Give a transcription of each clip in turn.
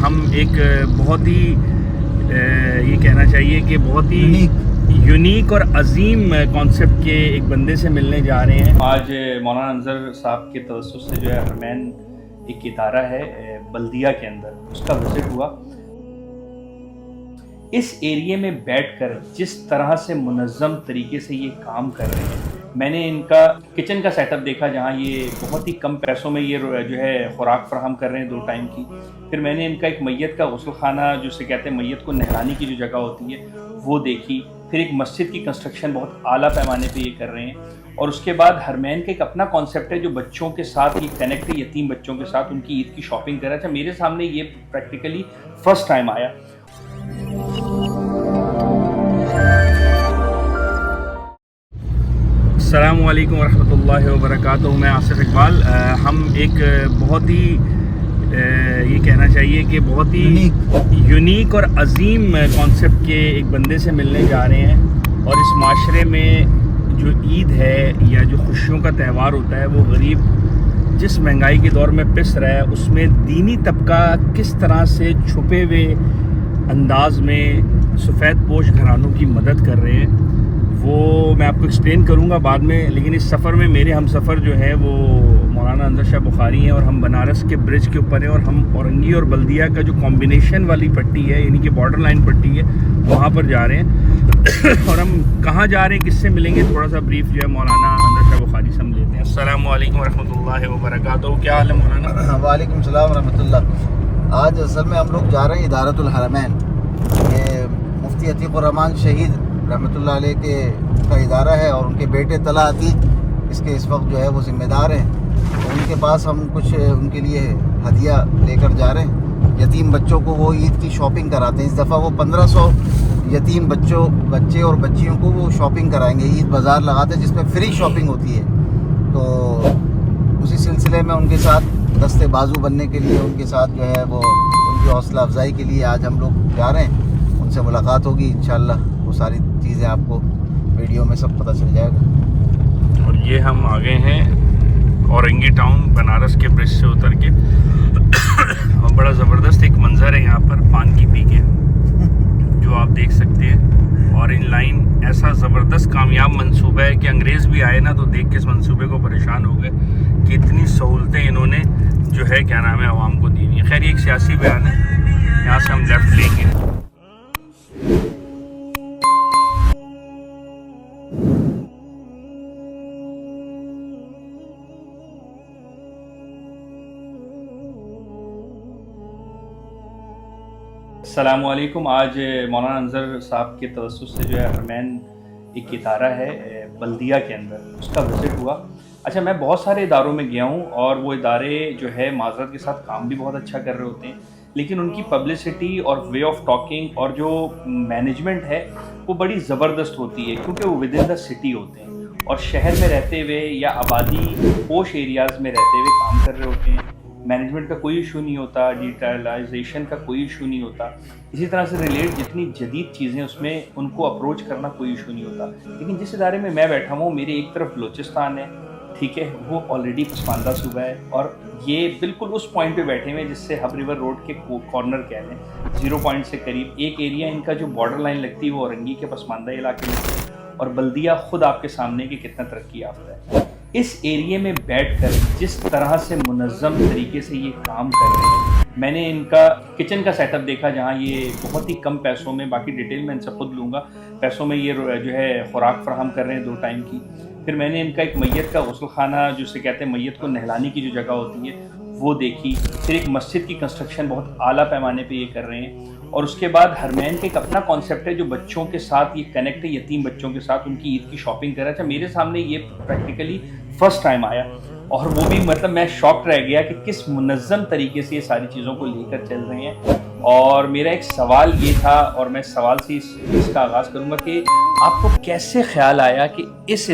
ہم ایک بہت ہی یہ کہنا چاہیے کہ بہت ہی یونیک اور عظیم کانسیپٹ کے ایک بندے سے ملنے جا رہے ہیں. آج مولانا انظر صاحب کے توسط سے جو ہے حرمین ایک ادارہ ہے بلدیہ کے اندر، اس کا وزٹ ہوا. اس ایریے میں بیٹھ کر جس طرح سے منظم طریقے سے یہ کام کر رہے ہیں، میں نے ان کا کچن کا سیٹ اپ دیکھا جہاں یہ بہت ہی کم پیسوں میں یہ جو ہے خوراک فراہم کر رہے ہیں 2 ٹائم کی. پھر میں نے ان کا ایک میت کا غسل خانہ جسے کہتے ہیں میت کو نہلانے کی جو جگہ ہوتی ہے وہ دیکھی. پھر ایک مسجد کی کنسٹرکشن بہت اعلیٰ پیمانے پہ یہ کر رہے ہیں. اور اس کے بعد حرمین کا ایک اپنا کانسیپٹ ہے جو بچوں کے ساتھ یہ کنیکٹ ہے، یتیم بچوں کے ساتھ ان کی عید کی شاپنگ کر رہا تھا. میرے سامنے یہ پریکٹیکلی فرسٹ ٹائم آیا. السلام علیکم ورحمۃ اللہ وبرکاتہ. میں آصف اقبال. ہم ایک بہت ہی یہ کہنا چاہیے کہ بہت ہی یونیک اور عظیم کانسیپٹ کے ایک بندے سے ملنے جا رہے ہیں. اور اس معاشرے میں جو عید ہے یا جو خوشیوں کا تہوار ہوتا ہے وہ غریب جس مہنگائی کے دور میں پس رہا ہے، اس میں دینی طبقہ کس طرح سے چھپے ہوئے انداز میں سفید پوش گھرانوں کی مدد کر رہے ہیں، وہ میں آپ کو ایکسپلین کروں گا بعد میں. لیکن اس سفر میں میرے ہم سفر جو ہے وہ مولانا انظر شاہ بخاری ہیں، اور ہم بنارس کے برج کے اوپر ہیں، اور ہم اورنگی اور بلدیہ کا جو کمبینیشن والی پٹی ہے یعنی کہ بارڈر لائن پٹی ہے وہاں پر جا رہے ہیں. اور ہم کہاں جا رہے ہیں، کس سے ملیں گے، تھوڑا سا بریف جو ہے مولانا انظر شاہ بخاری سے ہم لیتے ہیں. السلام علیکم ورحمۃ اللہ وبرکاتہ. کیا حال ہے مولانا؟ وعلیکم السلام ورحمۃ اللہ. آج اصل میں ہم لوگ جا رہے ہیں ادارۃ الحرمین. یہ مفتی عتیق الرحمان شہید رحمۃ اللہ علیہ کے کا ادارہ ہے، اور ان کے بیٹے طلحہ عتیق اس کے اس وقت جو ہے وہ ذمہ دار ہیں. ان کے پاس ہم کچھ ان کے لیے ہدیہ لے کر جا رہے ہیں. یتیم بچوں کو وہ عید کی شاپنگ کراتے ہیں. اس دفعہ وہ 1500 یتیم بچے اور بچیوں کو وہ شاپنگ کرائیں گے. عید بازار لگاتے ہیں جس میں فری شاپنگ ہوتی ہے. تو اسی سلسلے میں ان کے ساتھ دستے بازو بننے کے لیے، ان کے ساتھ جو ہے وہ ان کی حوصلہ افزائی کے لیے آج ہم لوگ جا رہے ہیں. ان سے ملاقات ہوگی انشاءاللہ. وہ ساری چیزیں آپ کو ویڈیو میں سب پتہ چل جائے گا. اور یہ ہم آگے ہیں اورنگی ٹاؤن بنارس کے برج سے اتر کے. اور بڑا زبردست ایک منظر ہے یہاں پر پان کی پی کے جو آپ دیکھ سکتے ہیں. اور ان لائن ایسا زبردست کامیاب منصوبہ ہے کہ انگریز بھی آئے نا تو دیکھ کے اس منصوبے کو پریشان ہو گئے کہ اتنی سہولتیں انہوں نے جو ہے کیا نام ہے عوام کو دی ہیں. خیر یہ ایک سیاسی بیان ہے. یہاں سے ہم لیفٹ لیں گے. السلام علیکم. آج مولانا انظر صاحب کے توسط سے جو ہے حرمین ایک ادارہ ہے بلدیہ کے اندر، اس کا وزٹ ہوا. اچھا، میں بہت سارے اداروں میں گیا ہوں اور وہ ادارے جو ہے معذرت کے ساتھ کام بھی بہت اچھا کر رہے ہوتے ہیں، لیکن ان کی پبلسٹی اور وے آف ٹاکنگ اور جو مینجمنٹ ہے وہ بڑی زبردست ہوتی ہے، کیونکہ وہ ود ان دا سٹی ہوتے ہیں اور شہر میں رہتے ہوئے یا آبادی پوش ایریاز میں رہتے ہوئے کام کر رہے ہوتے ہیں. مینجمنٹ کا کوئی ایشو نہیں ہوتا، ڈیجیٹلائزیشن کا کوئی ایشو نہیں ہوتا. اسی طرح سے ریلیٹ جتنی جدید چیزیں اس میں ان کو اپروچ کرنا کوئی ایشو نہیں ہوتا. لیکن جس ادارے میں میں بیٹھا ہوں میرے ایک طرف بلوچستان ہے، ٹھیک ہے، وہ آلریڈی پسماندہ صوبہ ہے، اور یہ بالکل اس پوائنٹ پہ بیٹھے ہوئے جس سے ہب ریور روڈ کے کارنر کہہ لیں 0 پوائنٹ سے قریب. ایک ایریا ان کا جو بارڈر لائن لگتی ہے وہ اورنگی کے پسماندہ علاقے میں ہے، اور بلدیہ خود آپ کے سامنے کہ کتنا ترقی یافتہ ہے. اس ایریے میں بیٹھ کر جس طرح سے منظم طریقے سے یہ کام کر رہے ہیں، میں نے ان کا کچن کا سیٹ اپ دیکھا جہاں یہ بہت ہی کم پیسوں میں، باقی ڈیٹیل میں ان سے خود لوں گا، پیسوں میں یہ جو ہے خوراک فراہم کر رہے ہیں 2 ٹائم کی. پھر میں نے ان کا ایک میت کا غسل خانہ جسے کہتے ہیں میت کو نہلانے کی جو جگہ ہوتی ہے وہ دیکھی. پھر ایک مسجد کی کنسٹرکشن بہت اعلیٰ پیمانے پہ یہ کر رہے ہیں. اور اس کے بعد حرمین کا ایک اپنا کانسیپٹ ہے جو بچوں کے ساتھ یہ کنیکٹ ہے، یتیم بچوں کے ساتھ ان کی عید کی شاپنگ کر رہا تھا. میرے سامنے یہ پریکٹیکلی فرسٹ ٹائم آیا، اور وہ بھی مطلب میں شاکڈ رہ گیا کہ کس منظم طریقے سے یہ ساری چیزوں کو لے کر چل رہے ہیں. اور میرا ایک سوال یہ تھا، اور میں سوال سے اس کا آغاز کروں گا کہ آپ کو کیسے خیال آیا کہ اس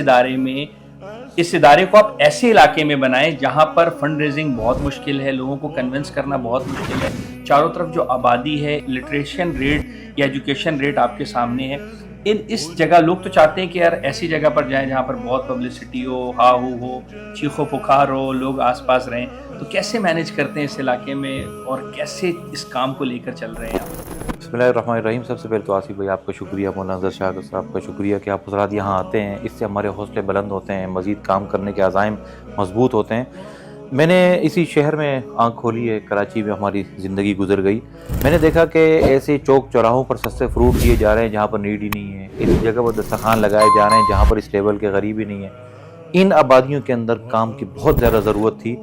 ادارے کو آپ ایسے علاقے میں بنائیں جہاں پر فنڈ ریزنگ بہت مشکل ہے، لوگوں کو کنونس کرنا بہت مشکل ہے، چاروں طرف جو آبادی ہے، لٹریشن ریٹ یا ایجوکیشن ریٹ آپ کے سامنے ہے، اس جگہ لوگ تو چاہتے ہیں کہ یار ایسی جگہ پر جائیں جہاں پر بہت پبلسٹی ہو، ہا ہو، چیخ و پکار ہو، لوگ آس پاس رہیں، تو کیسے مینیج کرتے ہیں اس علاقے میں اور کیسے اس کام کو لے کر چل رہے ہیں آپ؟ بسم اللہ الرحمن الرحیم. سب سے پہلے تو آصف بھائی آپ کا شکریہ، مولانا انظر شاہ صاحب کا شکریہ کہ آپ حضرات یہاں آتے ہیں. اس سے ہمارے حوصلے بلند ہوتے ہیں، مزید کام کرنے کے عزائم مضبوط ہوتے ہیں. میں نے اسی شہر میں آنکھ کھولی ہے، کراچی میں ہماری زندگی گزر گئی. میں نے دیکھا کہ ایسے چوک چوراہوں پر سستے فروٹ دیے جا رہے ہیں جہاں پر نیڈ ہی نہیں ہے، ایسی جگہ پر دسترخوان لگائے جا رہے ہیں جہاں پر اس لیول کے غریب ہی نہیں ہے. ان آبادیوں کے اندر کام کی بہت زیادہ ضرورت تھی.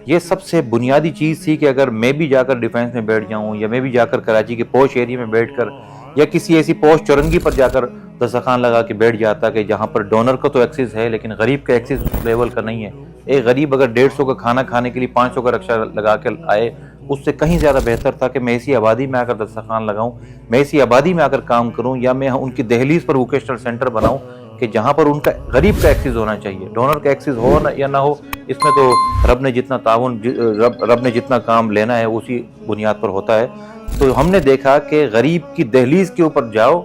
یہ سب سے بنیادی چیز تھی کہ اگر میں بھی جا کر ڈیفینس میں بیٹھ جاؤں یا میں بھی جا کر کراچی کے پوش ایریا میں بیٹھ کر یا کسی ایسی پوش چورنگی پر جا کر دسترخوان لگا کے بیٹھ جاتا کہ جہاں پر ڈونر کا تو ایکسس ہے لیکن غریب کا ایکسس اس لیول کا نہیں ہے. ایک غریب اگر 150 کا کھانا کھانے کے لیے 500 کا رکشہ لگا کے آئے، اس سے کہیں زیادہ بہتر تھا کہ میں ایسی آبادی میں آ کر دسترخوان لگاؤں، میں ایسی آبادی میں آ کر کام کروں، یا میں ان کی دہلیز پر ووکیشنل سینٹر بناؤں کہ جہاں پر ان کا غریب کا ایکسس ہونا چاہیے. ڈونر کا ایکسس ہو یا نہ ہو، اس میں تو رب نے جتنا تعاون رب نے جتنا کام لینا ہے اسی بنیاد پر ہوتا ہے. تو ہم نے دیکھا کہ غریب کی دہلیز کے اوپر جاؤ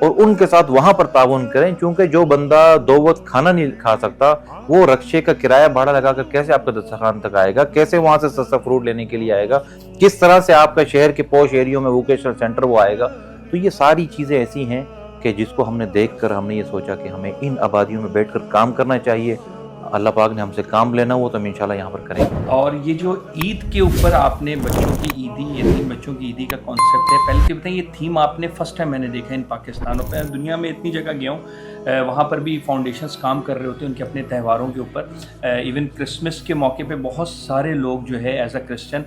اور ان کے ساتھ وہاں پر تعاون کریں، کیونکہ جو بندہ 2 وقت کھانا نہیں کھا سکتا وہ رکشے کا کرایہ بھاڑا لگا کر کیسے آپ کا دسترخوان تک آئے گا، کیسے وہاں سے سستا فروٹ لینے کے لیے آئے گا، کس طرح سے آپ کا شہر کے پوش ایریوں میں ووکیشنل سینٹر وہ آئے گا. تو یہ ساری چیزیں ایسی ہیں کہ جس کو ہم نے دیکھ کر ہم نے یہ سوچا کہ ہمیں ان آبادیوں میں بیٹھ کر کام کرنا چاہیے. اللہ پاک نے ہم سے کام لینا ہوا تو ہم انشاءاللہ یہاں پر کریں گے. اور یہ جو عید کے اوپر آپ نے بچوں کی عیدی، یتیم بچوں کی عیدی کا کانسیپٹ ہے، پہلے تو بتائیں یہ تھیم آپ نے فرسٹ ٹائم میں نے دیکھا ان پاکستانوں پہ. دنیا میں اتنی جگہ گیا ہوں، وہاں پر بھی فاؤنڈیشنز کام کر رہے ہوتے ہیں ان کے اپنے تہواروں کے اوپر. ایون کرسمس کے موقع پہ بہت سارے لوگ جو ہے ایز اے کرسچن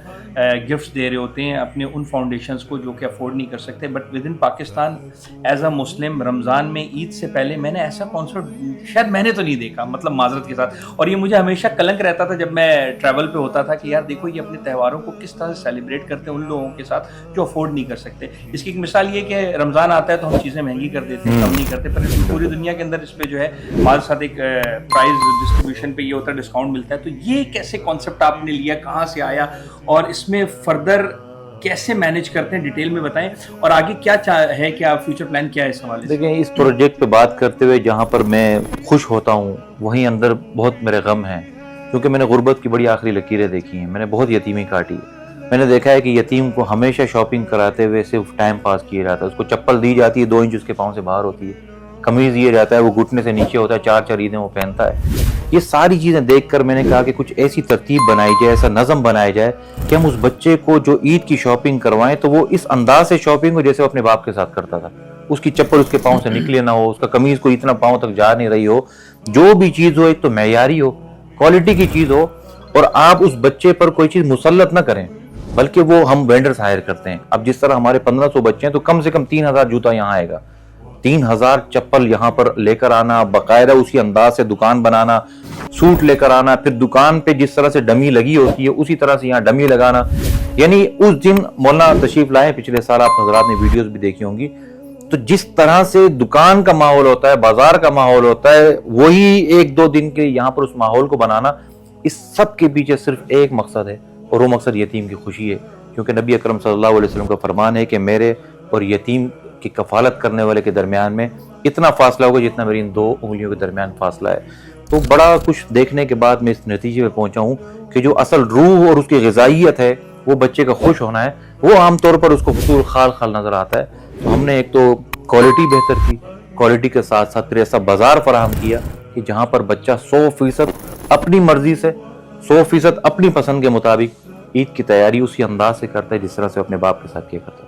گفٹس دے رہے ہوتے ہیں اپنے ان فاؤنڈیشنز کو جو کہ افورڈ نہیں کر سکتے. But within Pakistan as a Muslim رمضان میں عید سے پہلے میں نے ایسا کانسیپٹ شاید میں نے تو نہیں دیکھا، مطلب معذرت کے ساتھ. اور یہ مجھے ہمیشہ کلنک رہتا تھا جب میں ٹریول پہ ہوتا تھا کہ یار دیکھو یہ اپنے تہواروں کو کس طرح سے سیلیبریٹ کرتے ہیں ان لوگوں کے ساتھ جو افورڈ نہیں کر سکتے. اس کی ایک مثال یہ کہ رمضان آتا ہے تو ہم چیزیں مہنگی کر دیتے ہیں، کم نہیں کرتے، پر پوری دنیا کے اندر اس پہ جو ہے ہمارے ساتھ ایک پرائز ڈسٹریبیوشن پہ یہ ہوتا ہے، ڈسکاؤنٹ ملتا ہے. تو یہ کیسے کانسیپٹ آپ نے لیا، کہاں سے آیا اور اس میں فردر کیسے مینیج کرتے ہیں، ڈیٹیل میں بتائیں. اور آگے کیا ہے، کیا فیوچر پلان کیا ہے اس حوالے سے؟ دیکھیں اس پروجیکٹ پہ بات کرتے ہوئے جہاں پر میں خوش ہوتا ہوں وہیں اندر بہت میرے غم ہیں، کیونکہ میں نے غربت کی بڑی آخری لکیریں دیکھی ہیں. میں نے بہت یتیمی کاٹی ہے. میں نے دیکھا ہے کہ یتیم کو ہمیشہ شاپنگ کراتے ہوئے صرف ٹائم پاس کیا جاتا ہے. اس کو چپل دی جاتی ہے 2 انچ اس کے پاؤں سے باہر ہوتی ہے، قمیض دیا جاتا ہے وہ گھٹنے سے نیچے ہوتا ہے، 4 عیدیں وہ پہنتا ہے. یہ ساری چیزیں دیکھ کر میں نے کہا کہ کچھ ایسی ترتیب بنائی جائے، ایسا نظم بنایا جائے کہ ہم اس بچے کو جو عید کی شاپنگ کروائیں تو وہ اس انداز سے شاپنگ ہو جیسے وہ اپنے باپ کے ساتھ کرتا تھا. اس کی چپل اس کے پاؤں سے نکلے نہ ہو، اس کا قمیض کو اتنا پاؤں تک جا نہیں رہی ہو. جو بھی چیز ہو ایک تو معیاری ہو، کوالٹی کی چیز ہو، اور آپ اس بچے پر کوئی چیز مسلط نہ کریں بلکہ وہ ہم وینڈرز ہائر کرتے ہیں. اب جس طرح ہمارے 1500 بچے ہیں تو کم سے کم 3000 جوتا یہاں آئے گا، 3000 چپل یہاں پر لے کر آنا، باقاعدہ اسی انداز سے دکان بنانا، سوٹ لے کر آنا، پھر دکان پہ جس طرح سے ڈمی لگی ہوتی ہے اسی طرح سے یہاں ڈمی لگانا. یعنی اس دن مولانا تشریف لائے، پچھلے سال آپ حضرات نے ویڈیوز بھی دیکھی ہوں گی، تو جس طرح سے دکان کا ماحول ہوتا ہے، بازار کا ماحول ہوتا ہے، وہی 1-2 دن کے یہاں پر اس ماحول کو بنانا. اس سب کے پیچھے صرف ایک مقصد ہے اور وہ مقصد یتیم کی خوشی ہے. کیونکہ نبی اکرم صلی اللہ علیہ وسلم کا فرمان ہے کہ میرے اور یتیم کی کفالت کرنے والے کے درمیان میں اتنا فاصلہ ہوگا جتنا میری ان 2 انگلیوں کے درمیان فاصلہ ہے. تو بڑا کچھ دیکھنے کے بعد میں اس نتیجے پہ پہنچا ہوں کہ جو اصل روح اور اس کی غذائیت ہے وہ بچے کا خوش ہونا ہے، وہ عام طور پر اس کو حصول خال نظر آتا ہے. تو ہم نے ایک تو کوالٹی بہتر کی، کوالٹی کے ساتھ ساتھ پھر ایسا بازار فراہم کیا کہ جہاں پر بچہ 100% اپنی مرضی سے، 100% اپنی پسند کے مطابق عید کی تیاری اسی انداز سے کرتا ہے جس طرح سے اپنے باپ کے ساتھ کیا کرتا ہے.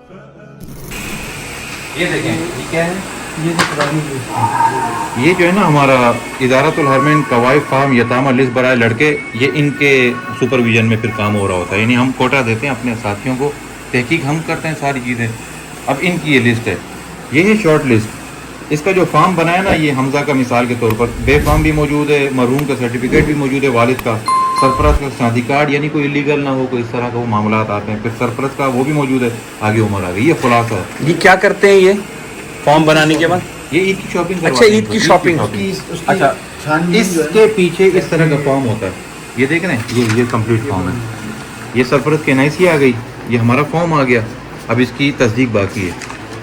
یہ دیکھیں یہ کیا ہے، یہ جو ہے نا ہمارا ادارۃ الحرمین قوائف فارم یتامہ لسٹ برائے لڑکے، یہ ان کے سپرویژن میں پھر کام ہو رہا ہوتا ہے. یعنی ہم کوٹا دیتے ہیں اپنے ساتھیوں کو، تحقیق ہم کرتے ہیں ساری چیزیں. اب ان کی یہ لسٹ ہے، یہ ہے شارٹ لسٹ. اس کا جو فارم بنایا نا، یہ حمزہ کا مثال کے طور پر بے فارم بھی موجود ہے، مرحوم کا سرٹیفکیٹ بھی موجود ہے، والد کا، سرپرست کا شادی کارڈ، یعنی کوئی لیگل نہ ہو، کوئی اس طرح کا وہ معاملات آتے ہیں. پھر سرپرست کا وہ بھی موجود ہے، آگے عمر آ گئی. یہ خلاصہ ہے. یہ کیا کرتے ہیں یہ فارم بنانے کے بعد؟ یہ عید کی شاپنگ. اچھا عید کی شاپنگ. اچھا اس کے پیچھے اس طرح کا فارم ہوتا ہے، یہ دیکھ رہے ہیں، یہ کمپلیٹ فارم ہے. یہ سرپرست کی NIC آ گئی، یہ ہمارا فارم آ گیا. اب اس کی تصدیق باقی ہے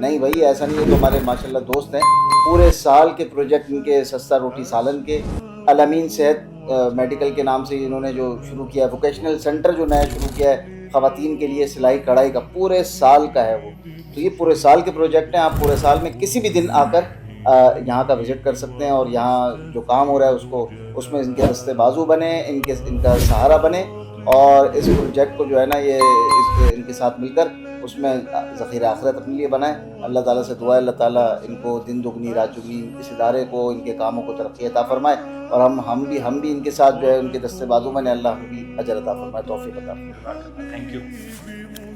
نہیں بھائی ایسا نہیں ہے. تو ہمارے ماشاءاللہ دوست ہیں, پورے سال کے پروجیکٹ ان کے سستا روٹی سالن کے, الامین صحت میڈیکل کے نام سے انہوں نے جو شروع کیا ہے, ووکیشنل سینٹر جو نیا شروع کیا ہے خواتین کے لیے سلائی کڑھائی کا, پورے سال کا ہے وہ. تو یہ پورے سال کے پروجیکٹ ہیں. آپ پورے سال میں کسی بھی دن آ کر یہاں کا وزٹ کر سکتے ہیں, اور یہاں جو کام ہو رہا ہے اس میں ان کے رستے بازو بنے, ان کا سہارا بنے, اور اس پروجیکٹ کو جو ہے نا یہ ان کے ساتھ مل کر اس میں ذخیرہ آخرت اپنے لیے بنائیں. اللہ تعالیٰ سے دعا ہے اللہ تعالیٰ ان کو دن دگنی رات چگنی اس ادارے کو, ان کے کاموں کو ترقی عطا فرمائے, اور ہم بھی ان کے ساتھ جو ہے ان کے دستے بازو بنے. اللہ ہم بھی اجر عطا فرمائے, توفیق عطا فرمائے. Thank you.